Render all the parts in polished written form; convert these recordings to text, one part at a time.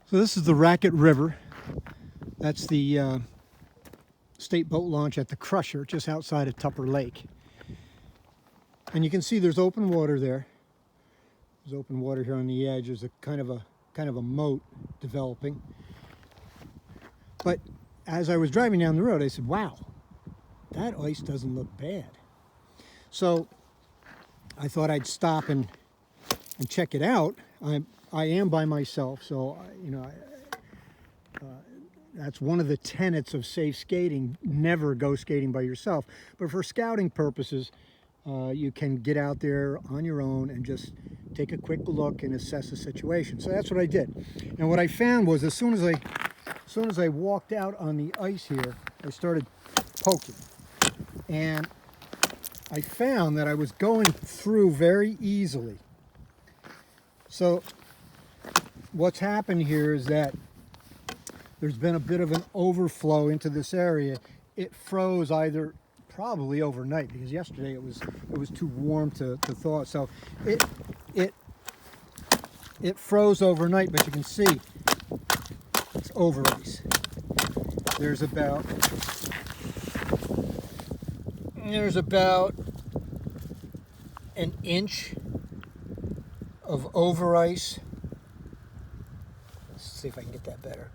So this is the Raquette River. That's the state boat launch at the Crusher, just outside of Tupper Lake. And you can see there's open water there. There's open water here on the edge. There's a kind of a moat developing. But as I was driving down the road, I said, "Wow, that ice doesn't look bad." So I thought I'd stop and check it out. I am by myself, so that's one of the tenets of safe skating. Never go skating by yourself. But for scouting purposes, you can get out there on your own and just take a quick look and assess the situation. So that's what I did. And what I found was as soon as I walked out on the ice here, I started poking. And I found that I was going through very easily. So what's happened here is that there's been a bit of an overflow into this area. It froze probably overnight, because yesterday it was too warm to thaw. So it froze overnight, but you can see it's over ice. There's about an inch of over ice. Let's see if I can get that better.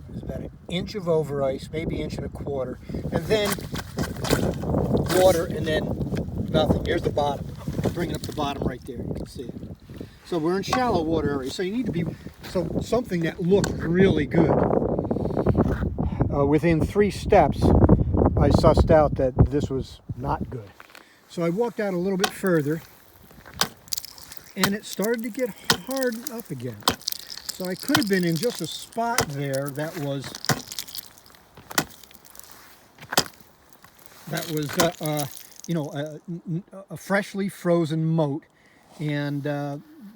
There's about an inch of over ice, maybe inch and a quarter, and then water, and then nothing. Here's the bottom. I'm bringing up the bottom right there. You can see it. So we're in shallow water area. So you need to be something that looked really good. Within 3 steps, I sussed out that this was not good. So I walked out a little bit further, and it started to get hard up again. So I could have been in just a spot there that was a freshly frozen moat, and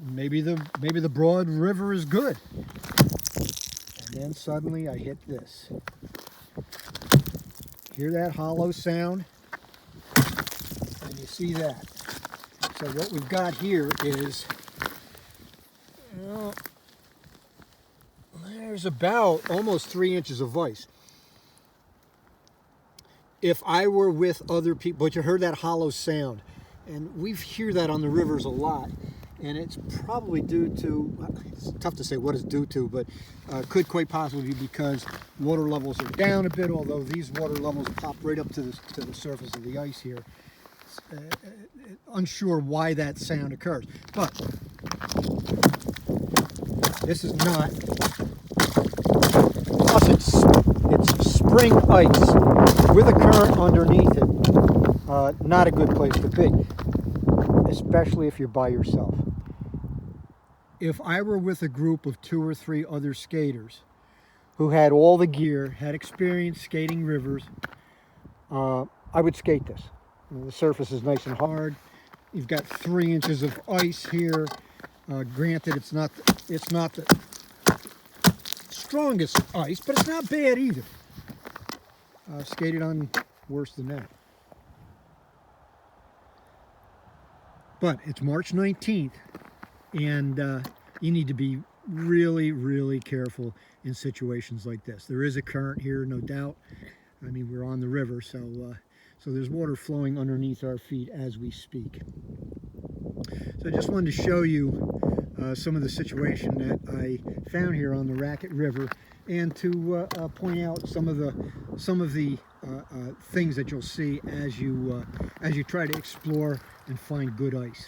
maybe the broad river is good. And then suddenly I hit this. Hear that hollow sound? And you see that. So what we've got here is, there's about almost 3 inches of ice. If I were with other people, but you heard that hollow sound, and we hear that on the rivers a lot, and it's probably due to, it's tough to say what it's due to, but could quite possibly be because water levels are down a bit, although these water levels pop right up to the surface of the ice here. Unsure why that sound occurs, but this is not. Plus, it's spring ice with a current underneath it. Not a good place to be, especially if you're by yourself. If I were with a group of 2 or 3 other skaters who had all the gear, had experience skating rivers, I would skate this. The surface is nice and hard. You've got 3 inches of ice here. Granted, it's not the strongest ice, but it's not bad either. Skated on worse than that. But it's March 19th, and you need to be really, really careful in situations like this. There is a current here, no doubt. I mean, we're on the river, so there's water flowing underneath our feet as we speak. So I just wanted to show you some of the situation that I found here on the Raquette River, and to point out some of the things that you'll see as you try to explore and find good ice.